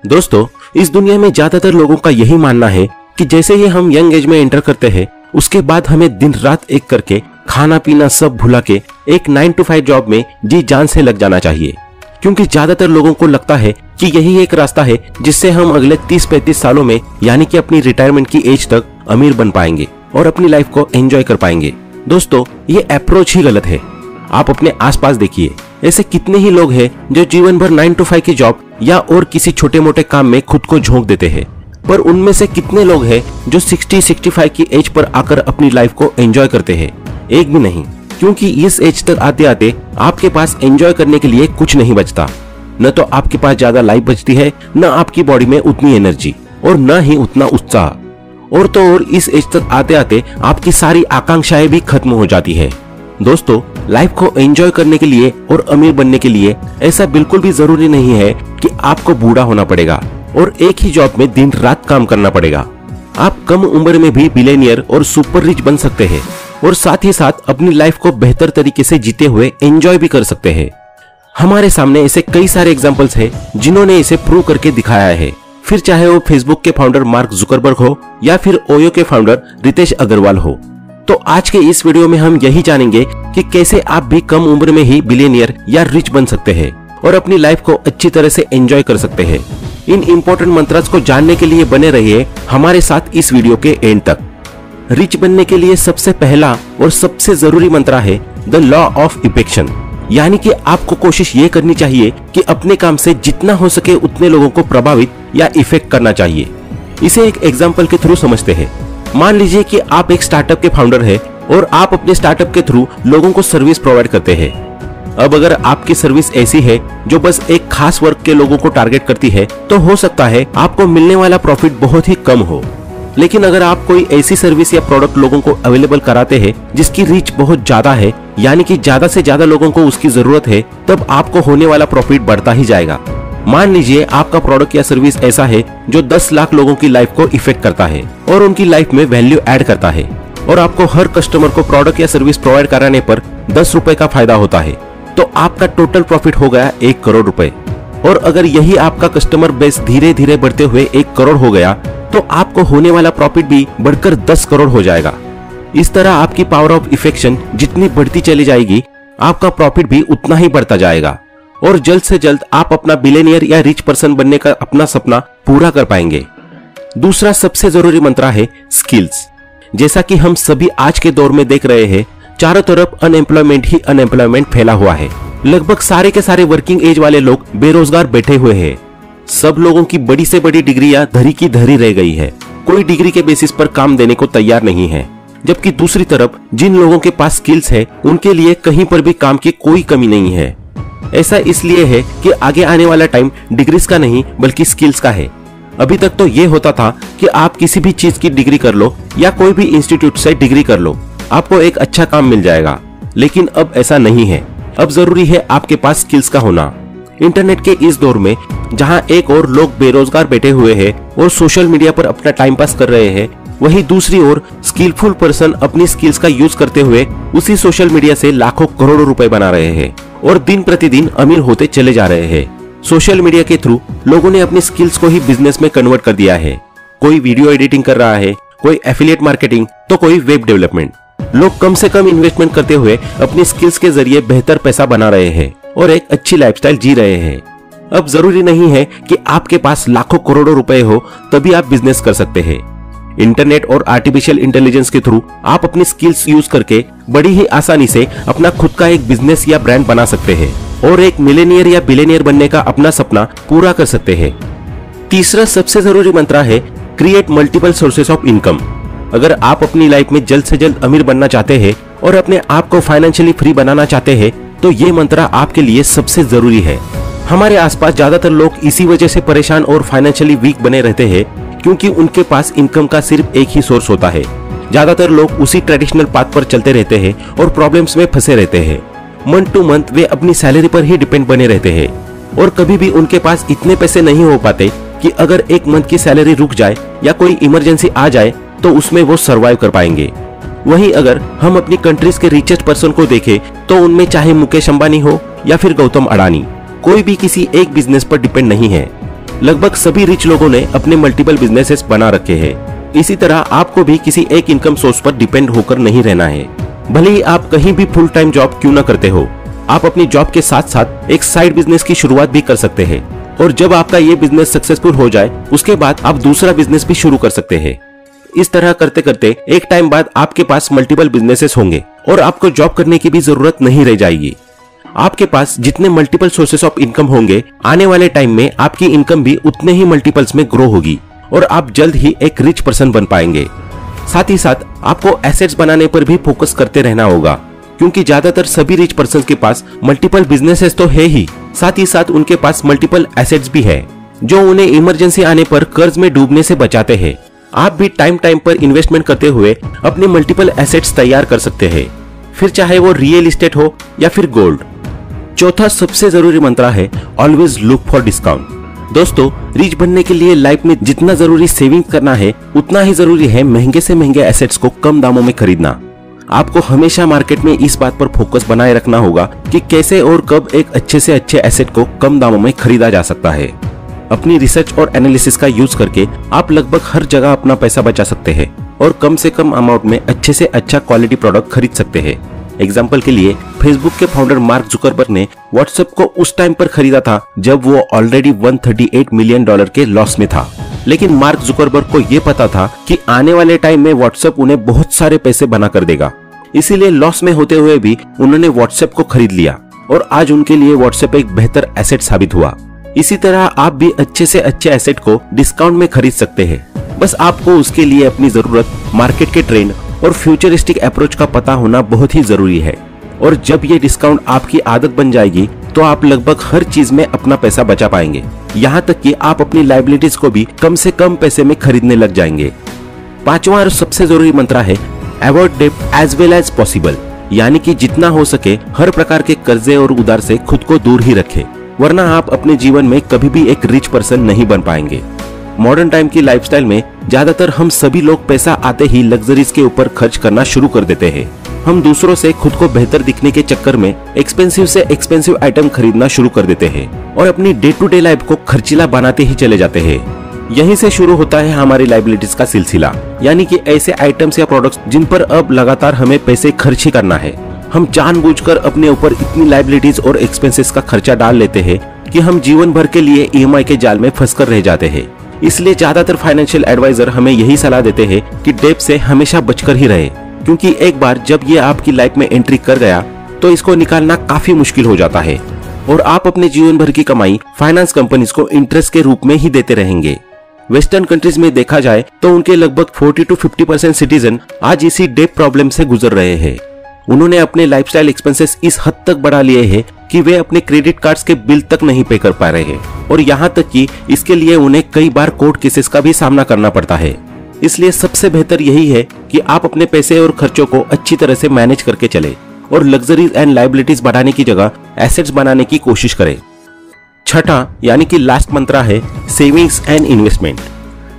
दोस्तों, इस दुनिया में ज्यादातर लोगों का यही मानना है कि जैसे ही हम यंग एज में एंटर करते हैं उसके बाद हमें दिन रात एक करके खाना पीना सब भुला के एक 9 to 5 जॉब में जी जान से लग जाना चाहिए, क्योंकि ज्यादातर लोगों को लगता है कि यही एक रास्ता है जिससे हम अगले 30-35 सालों में यानी कि अपनी रिटायरमेंट की एज तक अमीर बन पाएंगे और अपनी लाइफ को एंजॉय कर पाएंगे। दोस्तों, ये अप्रोच ही गलत है। आप अपने आसपास देखिए, ऐसे कितने ही लोग हैं जो जीवन भर 9 to 5 की जॉब या और किसी छोटे मोटे काम में खुद को झोंक देते हैं, पर उनमें से कितने लोग हैं जो 60-65 की एज पर आकर अपनी लाइफ को एंजॉय करते हैं? एक भी नहीं, क्योंकि इस एज तक आते आते आपके पास एंजॉय करने के लिए कुछ नहीं बचता। न तो आपके पास ज्यादा लाइफ बचती है, न आपकी बॉडी में उतनी एनर्जी और न ही उतना उत्साह। और तो और इस एज तक आते आते आपकी सारी आकांक्षाएं भी खत्म हो जाती है। दोस्तों, लाइफ को एंजॉय करने के लिए और अमीर बनने के लिए ऐसा बिल्कुल भी जरूरी नहीं है कि आपको बूढ़ा होना पड़ेगा और एक ही जॉब में दिन रात काम करना पड़ेगा। आप कम उम्र में भी बिलियनियर और सुपर रिच बन सकते हैं और साथ ही साथ अपनी लाइफ को बेहतर तरीके से जीते हुए एंजॉय भी कर सकते हैं। हमारे सामने ऐसे कई सारे एग्जांपल्स हैं जिन्होंने इसे प्रूव करके दिखाया है, फिर चाहे वो फेसबुक के फाउंडर मार्क जुकरबर्ग हो या फिर ओयो के फाउंडर रितेश अग्रवाल हो। तो आज के इस वीडियो में हम यही जानेंगे कि कैसे आप भी कम उम्र में ही बिलियनियर या रिच बन सकते हैं और अपनी लाइफ को अच्छी तरह से एंजॉय कर सकते हैं। इन इंपॉर्टेंट मंत्रास को जानने के लिए बने रहिए हमारे साथ इस वीडियो के एंड तक। रिच बनने के लिए सबसे पहला और सबसे जरूरी मंत्र है द लॉ ऑफ इफेक्शन, यानी कि आपको कोशिश ये करनी चाहिए कि अपने काम से जितना हो सके उतने लोगों को प्रभावित या इफेक्ट करना चाहिए। इसे एक एग्जाम्पल के थ्रू समझते हैं। मान लीजिए कि आप एक स्टार्टअप के फाउंडर हैं और आप अपने स्टार्टअप के थ्रू लोगों को सर्विस प्रोवाइड करते हैं। अब अगर आपकी सर्विस ऐसी है जो बस एक खास वर्ग के लोगों को टारगेट करती है, तो हो सकता है आपको मिलने वाला प्रॉफिट बहुत ही कम हो। लेकिन अगर आप कोई ऐसी सर्विस या प्रोडक्ट लोगों को अवेलेबल कराते हैं जिसकी रीच बहुत ज्यादा है, यानी कि ज्यादा से ज्यादा लोगों को उसकी जरूरत है, तब आपको होने वाला प्रॉफिट बढ़ता ही जाएगा। मान लीजिए आपका प्रोडक्ट या सर्विस ऐसा है जो 10 लाख लोगों की लाइफ को इफेक्ट करता है और उनकी लाइफ में वैल्यू ऐड करता है, और आपको हर कस्टमर को प्रोडक्ट या सर्विस प्रोवाइड कराने पर 10 रुपए का फायदा होता है, तो आपका टोटल प्रॉफिट हो गया 1 करोड़ रुपए। और अगर यही आपका कस्टमर बेस धीरे धीरे बढ़ते हुए 1 करोड़ हो गया, तो आपको होने वाला प्रॉफिट भी बढ़कर 10 करोड़ हो जाएगा। इस तरह आपकी पावर ऑफ इफेक्शन जितनी बढ़ती चली जाएगी, आपका प्रॉफिट भी उतना ही बढ़ता जाएगा और जल्द से जल्द आप अपना बिलियनियर या रिच पर्सन बनने का अपना सपना पूरा कर पाएंगे। दूसरा सबसे जरूरी मंत्र है स्किल्स। जैसा कि हम सभी आज के दौर में देख रहे हैं, चारों तरफ अनएम्प्लॉयमेंट ही अनएम्प्लॉयमेंट फैला हुआ है। लगभग सारे के सारे वर्किंग एज वाले लोग बेरोजगार बैठे हुए हैं। सब लोगों की बड़ी से बड़ी डिग्रियां धरी की धरी रह गई है, कोई डिग्री के बेसिस पर काम देने को तैयार नहीं है। जबकि दूसरी तरफ जिन लोगों के पास स्किल्स है उनके लिए कहीं पर भी काम की कोई कमी नहीं है। ऐसा इसलिए है कि आगे आने वाला टाइम डिग्रीज का नहीं बल्कि स्किल्स का है। अभी तक तो ये होता था कि आप किसी भी चीज की डिग्री कर लो या कोई भी इंस्टीट्यूट से डिग्री कर लो, आपको एक अच्छा काम मिल जाएगा। लेकिन अब ऐसा नहीं है। अब जरूरी है आपके पास स्किल्स का होना। इंटरनेट के इस दौर में जहां एक और लोग बेरोजगार बैठे हुए हैं और सोशल मीडिया पर अपना टाइम पास कर रहे हैं, वहीं दूसरी ओर स्किलफुल पर्सन अपनी स्किल्स का यूज करते हुए उसी सोशल मीडिया से लाखों करोड़ों रुपए बना रहे हैं और दिन प्रतिदिन अमीर होते चले जा रहे हैं। सोशल मीडिया के थ्रू लोगों ने अपनी स्किल्स को ही बिजनेस में कन्वर्ट कर दिया है। कोई वीडियो एडिटिंग कर रहा है, कोई एफिलिएट मार्केटिंग, तो कोई वेब डेवलपमेंट। लोग कम से कम इन्वेस्टमेंट करते हुए अपनी स्किल्स के जरिए बेहतर पैसा बना रहे हैं और एक अच्छी लाइफस्टाइल जी रहे हैं। अब जरूरी नहीं है कि आपके पास लाखों करोड़ों रुपए हो तभी आप बिजनेस कर सकते हैं। इंटरनेट और आर्टिफिशियल इंटेलिजेंस के थ्रू आप अपनी स्किल्स यूज करके बड़ी ही आसानी से अपना खुद का एक बिजनेस या ब्रांड बना सकते हैं और एक मिलेनियर या बिलियनियर बनने का अपना सपना पूरा कर सकते हैं। तीसरा सबसे जरूरी मंत्र है create multiple sources of income. अगर आप अपनी लाइफ में जल्द से जल्द अमीर बनना चाहते हैं और अपने आप को फाइनेंशियली फ्री बनाना चाहते हैं, तो ये मंत्र आपके लिए सबसे जरूरी है। हमारे आसपास ज्यादातर लोग इसी वजह से परेशान और फाइनेंशियली वीक बने रहते हैं क्योंकि उनके पास इनकम का सिर्फ एक ही सोर्स होता है। ज्यादातर लोग उसी ट्रेडिशनल पाथ पर चलते रहते हैं और प्रॉब्लम्स में फंसे रहते हैं। मंथ टू मंथ वे अपनी सैलरी पर ही डिपेंड बने रहते हैं और कभी भी उनके पास इतने पैसे नहीं हो पाते कि अगर एक मंथ की सैलरी रुक जाए या कोई इमरजेंसी आ जाए तो उसमें वो सरवाइव कर पाएंगे। वहीं अगर हम अपनी कंट्रीज के रिचेस्ट पर्सन को देखें तो उनमें चाहे मुकेश अंबानी हो या फिर गौतम अडानी, कोई भी किसी एक बिजनेस पर डिपेंड नहीं है। लगभग सभी रिच लोगों ने अपने मल्टीपल बिजनेसेस बना रखे हैं। इसी तरह आपको भी किसी एक इनकम सोर्स पर डिपेंड होकर नहीं रहना है। भले ही आप कहीं भी फुल टाइम जॉब क्यों न करते हो, आप अपनी जॉब के साथ साथ एक साइड बिजनेस की शुरुआत भी कर सकते हैं। और जब आपका ये बिजनेस सक्सेसफुल हो जाए, उसके बाद आप दूसरा बिजनेस भी शुरू कर सकते हैं। इस तरह करते करते एक टाइम बाद आपके पास मल्टीपल बिजनेसेस होंगे और आपको जॉब करने की भी जरूरत नहीं रह जाएगी। आपके पास जितने मल्टीपल सोर्सेस ऑफ इनकम होंगे, आने वाले टाइम में आपकी इनकम भी उतने ही मल्टीपल्स में ग्रो होगी और आप जल्द ही एक रिच पर्सन बन पाएंगे। साथ ही साथ आपको एसेट्स बनाने पर भी फोकस करते रहना होगा, क्योंकि ज्यादातर सभी रिच पर्सन के पास मल्टीपल बिजनेसेस तो है ही, साथ ही साथ उनके पास मल्टीपल एसेट्स भी है जो उन्हें इमरजेंसी आने पर कर्ज में डूबने से बचाते हैं। आप भी टाइम टाइम पर इन्वेस्टमेंट करते हुए अपने मल्टीपल एसेट्स तैयार कर सकते हैं, फिर चाहे वो रियल एस्टेट हो या फिर गोल्ड। चौथा सबसे जरूरी मंत्र है ऑलवेज लुक फॉर डिस्काउंट। दोस्तों, रिच बनने के लिए लाइफ में जितना जरूरी सेविंग करना है, उतना ही जरूरी है महंगे से महंगे एसेट्स को कम दामों में खरीदना। आपको हमेशा मार्केट में इस बात पर फोकस बनाए रखना होगा कि कैसे और कब एक अच्छे से अच्छे एसेट को कम दामों में खरीदा जा सकता है। अपनी रिसर्च और एनालिसिस का यूज करके आप लगभग हर जगह अपना पैसा बचा सकते हैं और कम से कम अमाउंट में अच्छे से अच्छा क्वालिटी प्रोडक्ट खरीद सकते हैं। एग्जाम्पल के लिए, फेसबुक के फाउंडर मार्क जुकरबर्ग ने व्हाट्सएप को उस टाइम पर खरीदा था जब वो ऑलरेडी $138 मिलियन के लॉस में था। लेकिन मार्क जुकरबर्ग को ये पता था कि आने वाले टाइम में व्हाट्सएप उन्हें बहुत सारे पैसे बना कर देगा, इसीलिए लॉस में होते हुए भी उन्होंने व्हाट्सएप को खरीद लिया और आज उनके लिए व्हाट्सएप एक बेहतर एसेट साबित हुआ। इसी तरह आप भी अच्छे से अच्छे एसेट को डिस्काउंट में खरीद सकते हैं। बस आपको उसके लिए अपनी जरूरत, मार्केट के ट्रेंड और फ्यूचरिस्टिक अप्रोच का पता होना बहुत ही जरूरी है। और जब ये डिस्काउंट आपकी आदत बन जाएगी तो आप लगभग हर चीज में अपना पैसा बचा पाएंगे, यहाँ तक कि आप अपनी लायबिलिटीज को भी कम से कम पैसे में खरीदने लग जाएंगे। पांचवा और सबसे जरूरी मंत्र है अवॉइड डेब्ट एज वेल एज पॉसिबल, यानी कि जितना हो सके हर प्रकार के कर्जे और उधार से खुद को दूर ही रखें, वरना आप अपने जीवन में कभी भी एक रिच पर्सन नहीं बन पाएंगे। मॉडर्न टाइम की लाइफस्टाइल में ज्यादातर हम सभी लोग पैसा आते ही लग्जरीज के ऊपर खर्च करना शुरू कर देते हैं। हम दूसरों से खुद को बेहतर दिखने के चक्कर में एक्सपेंसिव से एक्सपेंसिव आइटम खरीदना शुरू कर देते हैं और अपनी डे टू डे लाइफ को खर्चीला बनाते ही चले जाते हैं। यहीं से शुरू होता है हमारी लायबिलिटीज का सिलसिला, यानी कि ऐसे आइटम्स या प्रोडक्ट्स जिन पर अब लगातार हमें पैसे खर्च ही करना है। हम जानबूझकर अपने ऊपर इतनी लायबिलिटीज और एक्सपेंसेस का खर्चा डाल लेते हैं कि हम जीवन भर के लिए ईएमआई के जाल में फंसकर रह जाते हैं। इसलिए ज्यादातर फाइनेंशियल एडवाइजर हमें यही सलाह देते हैं कि डेब्ट से हमेशा बचकर ही रहे, क्योंकि एक बार जब ये आपकी लाइफ में एंट्री कर गया तो इसको निकालना काफी मुश्किल हो जाता है और आप अपने जीवन भर की कमाई फाइनेंस कंपनीज को इंटरेस्ट के रूप में ही देते रहेंगे। वेस्टर्न कंट्रीज में देखा जाए तो उनके लगभग 40 to 50% सिटीजन आज इसी डेब्ट प्रॉब्लम से गुजर रहे हैं। उन्होंने अपने लाइफस्टाइल एक्सपेंसेस इस हद तक बढ़ा लिए हैं कि वे अपने क्रेडिट कार्ड्स के बिल तक नहीं पे कर पा रहे हैं और यहाँ तक कि इसके लिए उन्हें कई बार कोर्ट केसेस का भी सामना करना पड़ता है। इसलिए सबसे बेहतर यही है कि आप अपने पैसे और खर्चों को अच्छी तरह से मैनेज करके चले और लग्जरीज एंड लायबिलिटीज बढ़ाने की जगह एसेट्स बनाने की कोशिश करें। छठा यानी कि लास्ट मंत्र है savings and investment.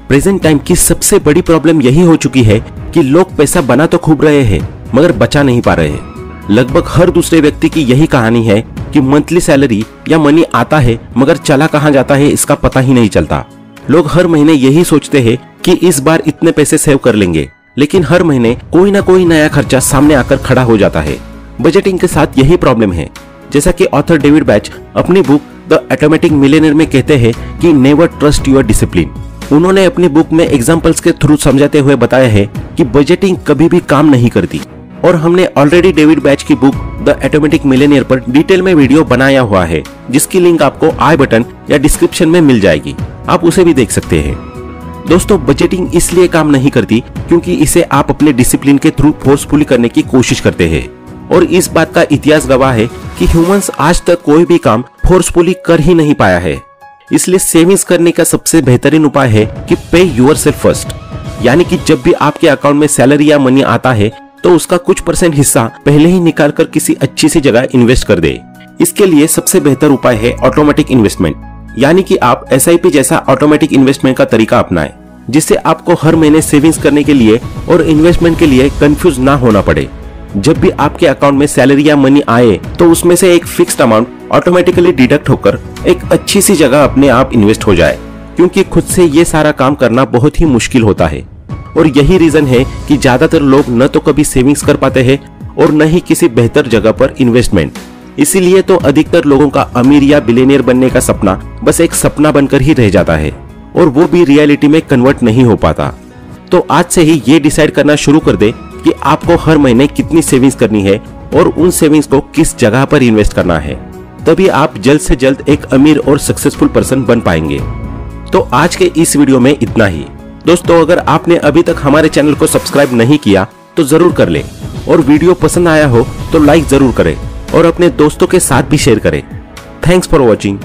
Present time की सबसे बड़ी प्रॉब्लम यही हो चुकी है कि लोग पैसा बना तो खूब रहे हैं मगर बचा नहीं पा रहे हैं। लगभग हर दूसरे व्यक्ति की यही कहानी है कि मंथली सैलरी या मनी आता है मगर चला कहाँ जाता है इसका पता ही नहीं चलता। लोग हर महीने यही सोचते हैं कि इस बार इतने पैसे सेव कर लेंगे, लेकिन हर महीने कोई ना कोई नया खर्चा सामने आकर खड़ा हो जाता है। बजटिंग के साथ यही प्रॉब्लम है। जैसा कि ऑथर डेविड बैच अपनी बुक द ऑटोमेटिक मिलियनेयर में कहते हैं कि नेवर ट्रस्ट योर डिसिप्लिन। उन्होंने अपनी बुक में एग्जांपल्स के थ्रू समझाते हुए बताया है कि बजटिंग कभी भी काम नहीं करती और हमने ऑलरेडी डेविड बैच की बुक द ऑटोमेटिक मिलियनेयर पर डिटेल में वीडियो बनाया हुआ है, जिसकी लिंक आपको आई बटन या डिस्क्रिप्शन में मिल जाएगी, आप उसे भी देख सकते हैं। दोस्तों, बजटिंग इसलिए काम नहीं करती क्योंकि इसे आप अपने डिसिप्लिन के थ्रू फोर्सफुली करने की कोशिश करते हैं और इस बात का इतिहास गवाह है कि ह्यूमंस आज तक कोई भी काम फोर्सफुली कर ही नहीं पाया है। इसलिए सेविंग्स करने का सबसे बेहतरीन उपाय है कि पे योरसेल्फ फर्स्ट, यानी कि जब भी आपके अकाउंट में सैलरी या मनी आता है तो उसका कुछ % हिस्सा पहले ही निकाल कर किसी अच्छी सी जगह इन्वेस्ट कर दे। इसके लिए सबसे बेहतर उपाय है ऑटोमेटिक इन्वेस्टमेंट, यानी कि आप SIP जैसा ऑटोमेटिक इन्वेस्टमेंट का तरीका अपनाएं, जिससे आपको हर महीने सेविंग्स करने के लिए और इन्वेस्टमेंट के लिए कंफ्यूज ना होना पड़े। जब भी आपके अकाउंट में सैलरी या मनी आए तो उसमें से एक फिक्स्ड अमाउंट ऑटोमेटिकली डिडक्ट होकर एक अच्छी सी जगह अपने आप इन्वेस्ट हो जाए। क्योंकि खुद से ये सारा काम करना बहुत ही मुश्किल होता है। और यही रीजन है कि ज्यादातर लोग न तो कभी सेविंग्स कर पाते हैं और न ही किसी बेहतर जगह पर इन्वेस्टमेंट। इसीलिए तो अधिकतर लोगों का अमीर या बिलियनियर बनने का सपना बस एक सपना बनकर ही रह जाता है और वो भी रियलिटी में कन्वर्ट नहीं हो पाता। तो आज से ही ये डिसाइड करना शुरू कर दे कि आपको हर महीने कितनी सेविंग्स करनी है और उन सेविंग्स को किस जगह पर इन्वेस्ट करना है। तभी आप जल्द से जल्द एक अमीर और सक्सेसफुल पर्सन बन पाएंगे। तो आज के इस वीडियो में इतना ही। दोस्तों, अगर आपने अभी तक हमारे चैनल को सब्सक्राइब नहीं किया तो जरूर कर ले और वीडियो पसंद आया हो तो लाइक जरूर करें और अपने दोस्तों के साथ भी शेयर करें। Thanks for watching.